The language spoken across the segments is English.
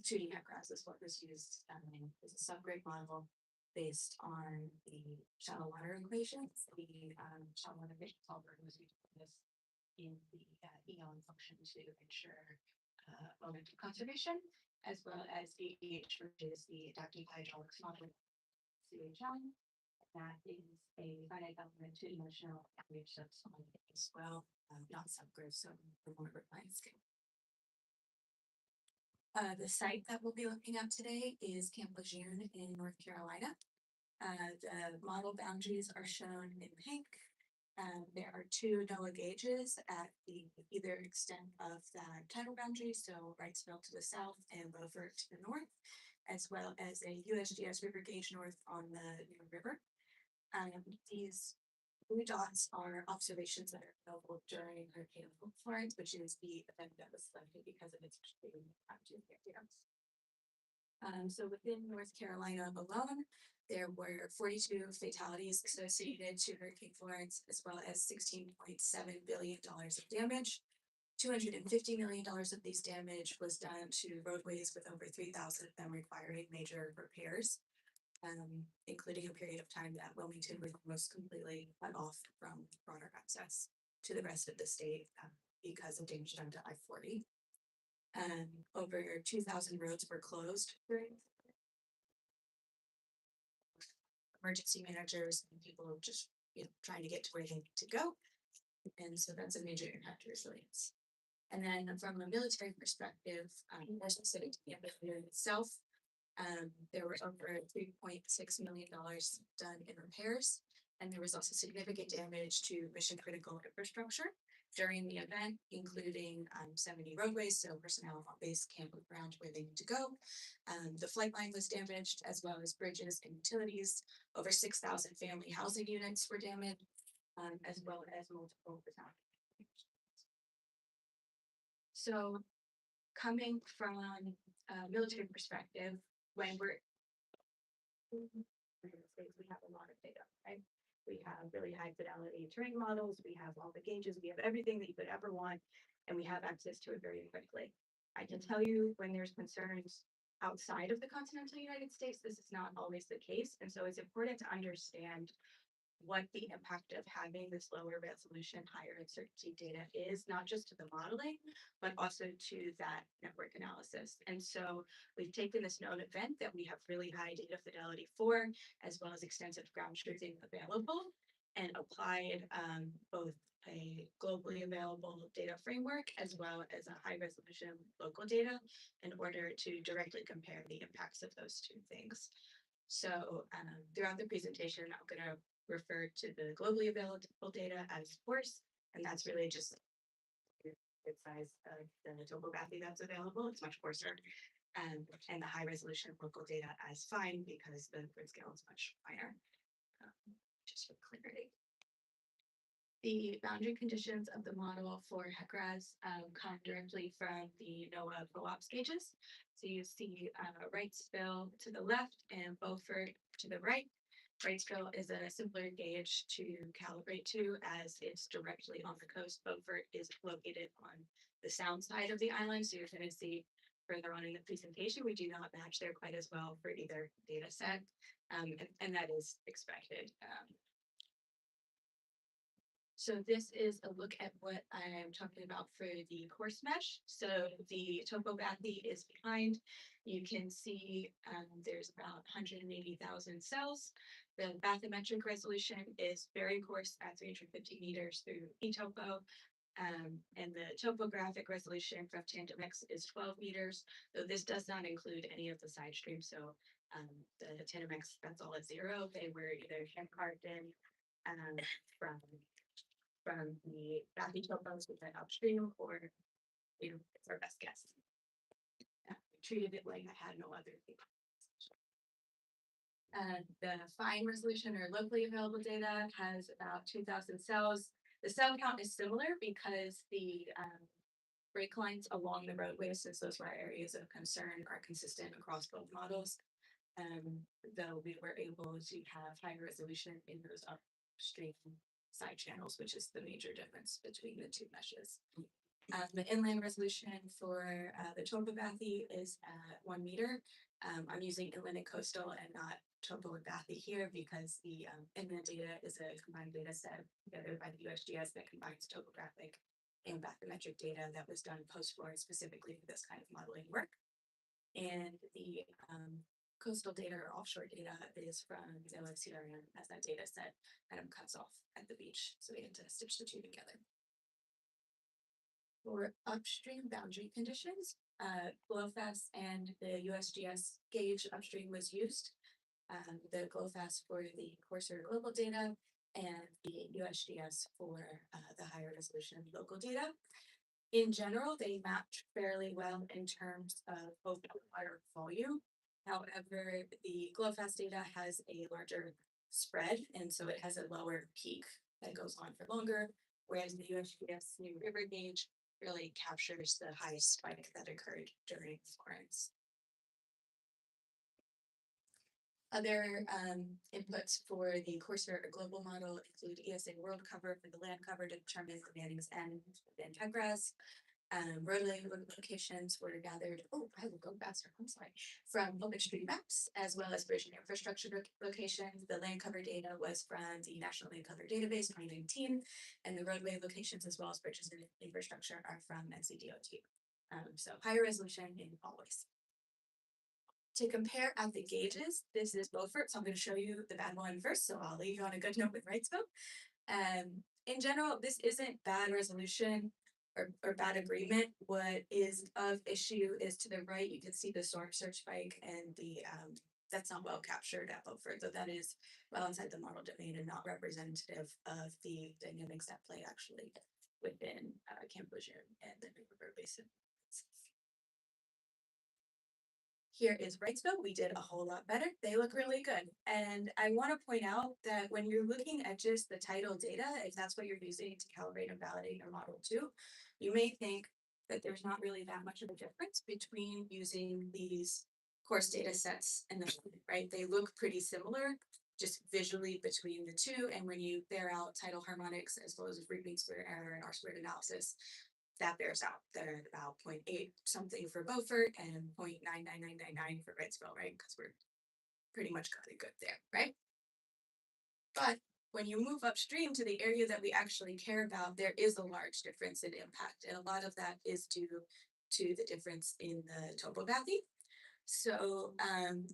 2D HECRAS is what was used as a subgrade model based on the shallow water equations. The shallow water equation solver was used for this in the EON function to ensure momentum conservation, as well as ADH, which is the adaptive hydraulics model CHI. That is a finite element two-dimensional average subsolid as well, not subgrid, so the more refined scale. The site that we'll be looking at today is Camp Lejeune in North Carolina. The model boundaries are shown in pink. There are two NOAA gauges at the either extent of the tidal boundary, so Wrightsville to the south and Beaufort to the north, as well as a USGS river gauge north on the New River. These blue dots are observations that are available during Hurricane Florence, which is the event that was selected because of its extreme active areas. So within North Carolina alone, there were 42 fatalities associated to Hurricane Florence, as well as $16.7 billion of damage. $250 million of these damage was done to roadways, with over 3,000 of them requiring major repairs, including a period of time that Wilmington was almost completely cut off from broader access to the rest of the state because of damage done to I-40. Over 2,000 roads were closed during emergency managers and people just trying to get to where they need to go. And so that's a major impact to resilience. And then from a military perspective, more specific to the area itself, there were over $3.6 million done in repairs, and there was also significant damage to mission critical infrastructure during the event, including 70 roadways, so personnel on base can't move around where they need to go. The flight line was damaged, as well as bridges and utilities. Over 6,000 family housing units were damaged, as well as multiple battalions. So coming from a military perspective, when we have a lot of data, right? We have really high fidelity terrain models, we have all the gauges, we have everything that you could ever want, and we have access to it very quickly. I can tell you when there's concerns outside of the continental United States, this is not always the case. And so it's important to understand what the impact of having this lower resolution, higher uncertainty data is, not just to the modeling, but also to that network analysis. And so we've taken this known event that we have really high data fidelity for, as well as extensive ground truthing available, and applied both a globally available data framework as well as a high resolution local data in order to directly compare the impacts of those two things. So throughout the presentation, I'm going to refer to the globally available data as coarse, and that's really just the size of the topography that's available. It's much coarser, and the high resolution local data as fine because the grid scale is much finer, just for clarity. The boundary conditions of the model for HECRAS come directly from the NOAA ProOps gauges. So you see Wrightsville to the left and Beaufort to the right. Wrightsville is a simpler gauge to calibrate to, as it's directly on the coast. Beaufort is located on the sound side of the island, so you're going to see further on in the presentation, we do not match there quite as well for either data set, and that is expected. So this is a look at what I'm talking about for the coarse mesh. So the topography is behind. You can see there's about 180,000 cells. The bathymetric resolution is very coarse at 350 meters through eTopo. And the topographic resolution from TandemX is 12 meters, though this does not include any of the side streams. So the TandemX, that's all at 0. They were either hand carved in from the bathy topos we had upstream, or it's our best guess. We treated it like I had no other thing. The fine resolution or locally available data has about 2,000 cells. The cell count is similar because the break lines along the roadway, since those were areas of concern, are consistent across both models. Though we were able to have higher resolution in those upstream side channels, which is the major difference between the two meshes. The inland resolution for the topography is 1 meter. I'm using inland and coastal and not topography here because the inland data is a combined data set together by the USGS that combines topographic and bathymetric data that was done post-Florence specifically for this kind of modeling work. And the coastal data or offshore data is from the CRM as that data set kind of cuts off at the beach. So we had to stitch the two together. For upstream boundary conditions, GLOFAST and the USGS gauge upstream was used. The GLOFAST for the coarser global data and the USGS for the higher resolution local data. In general, they match fairly well in terms of both water volume. However, the GLOFAST data has a larger spread, and so it has a lower peak that goes on for longer, whereas the USGS New River gauge really captures the highest spike that occurred during Florence. Other inputs for the coarser global model include ESA world cover for the land cover to determine the Manning's End and Tegras. Roadway locations were gathered, I will go faster, I'm sorry, from OpenStreetMaps, as well as bridge and infrastructure locations. The land cover data was from the National Land Cover Database 2019, and the roadway locations as well as bridges and infrastructure are from NCDOT. So higher resolution in all ways. To compare at the gauges, this is Beaufort, so I'm going to show you the bad one first, so I'll leave you on a good note with Wrightsville. In general, this isn't bad resolution or bad agreement. What is of issue is to the right, you can see the storm surge spike and the that's not well captured at Beaufort, so that is well inside the model domain and not representative of the dynamics at play actually within Camp Lejeune and the New River Basin. Here is Wrightsville. We did a whole lot better. They look really good. And I want to point out that when you're looking at just the title data, if that's what you're using to calibrate and validate your model too, you may think that there's not really that much of a difference between using these coarse data sets and the right. They look pretty similar just visually between the two. And when you bear out tidal harmonics as well as root mean square error and R-squared analysis, that bears out. They're about 0.8 something for Beaufort and 0.99999 for Wrightsville, right? Because we're pretty much got it good there, right? But when you move upstream to the area that we actually care about, there is a large difference in impact. And a lot of that is due to the difference in the topography. So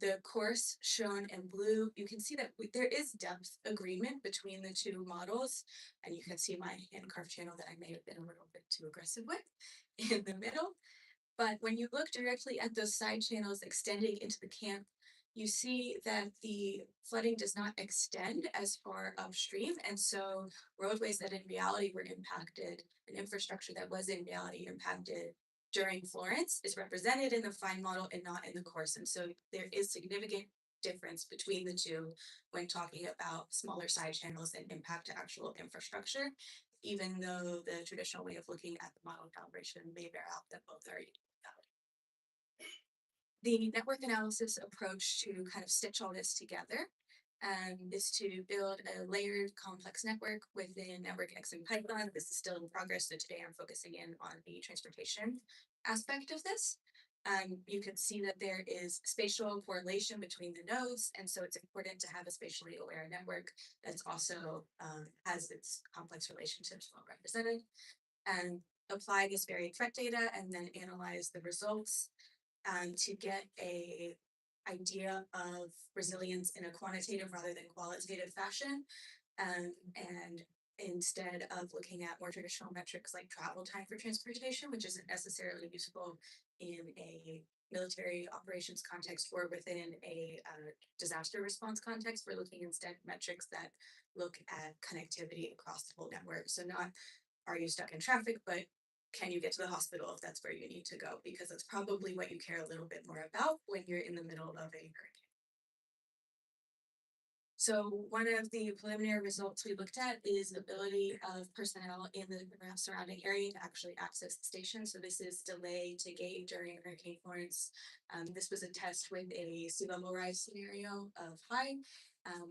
the course shown in blue, you can see that there is depth agreement between the two models, and you can see my hand carved channel that I may have been a little bit too aggressive with in the middle. But when you look directly at those side channels extending into the camp, you see that the flooding does not extend as far upstream. And so roadways that in reality were impacted and infrastructure that was in reality impacted during Florence is represented in the fine model and not in the course. And so there is significant difference between the two when talking about smaller side channels and impact to actual infrastructure, even though the traditional way of looking at the model calibration may bear out that both are valid. The network analysis approach to kind of stitch all this together is to build a layered complex network within Network X and Python. This is still in progress, so today I'm focusing in on the transportation aspect of this. You can see that there is spatial correlation between the nodes, and so it's important to have a spatially aware network that's also has its complex relationships well represented. And apply this varied threat data and then analyze the results to get a idea of resilience in a quantitative rather than qualitative fashion. And instead of looking at more traditional metrics like travel time for transportation, which isn't necessarily useful in a military operations context or within a disaster response context, we're looking instead at metrics that look at connectivity across the whole network. So not are you stuck in traffic, but can you get to the hospital if that's where you need to go? Because that's probably what you care a little bit more about when you're in the middle of a hurricane. So one of the preliminary results we looked at is the ability of personnel in the surrounding area to actually access the station. So this is delay to gate during Hurricane Florence. This was a test with a sea level rise scenario of high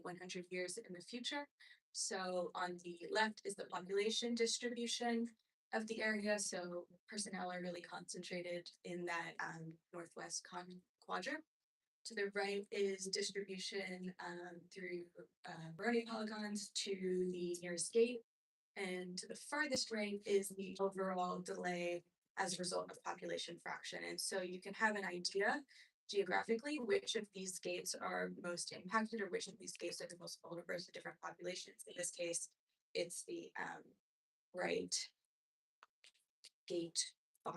100 years in the future. So on the left is the population distribution. of the area. So personnel are really concentrated in that northwest quadrant. To the right is distribution through Brony polygons to the nearest gate. And to the farthest right is the overall delay as a result of population fraction. And so you can have an idea geographically which of these gates are most impacted or which of these gates are the most vulnerable to different populations. In this case, it's the right gate 5,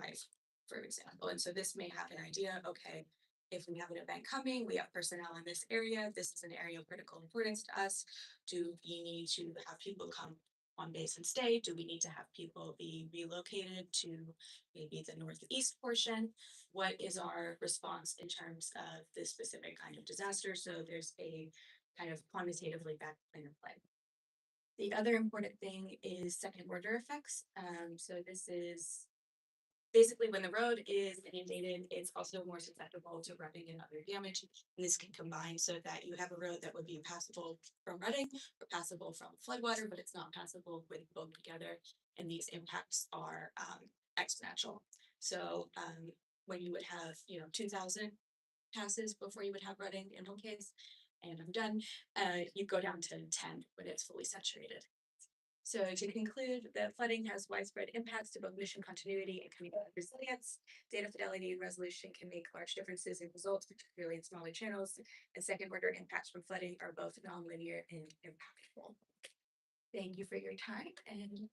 for example. And so this may have an idea, okay, if we have an event coming, we have personnel in this area, this is an area of critical importance to us. Do we need to have people come on base and stay? Do we need to have people be relocated to maybe the northeast portion? What is our response in terms of this specific kind of disaster? So there's a kind of quantitatively back plan of play. The other important thing is second order effects. So this is basically when the road is inundated, it's also more susceptible to rutting and other damage. And this can combine so that you have a road that would be passable from rutting or passable from floodwater, but it's not passable with both together. And these impacts are exponential. So when you would have, 2,000 passes before you would have rutting in one case, and I'm done, you go down to 10 when it's fully saturated. So to conclude, the flooding has widespread impacts to both mission continuity and community resilience. Data fidelity and resolution can make large differences in results, particularly in smaller channels, and second order impacts from flooding are both nonlinear and impactful. Thank you for your time, and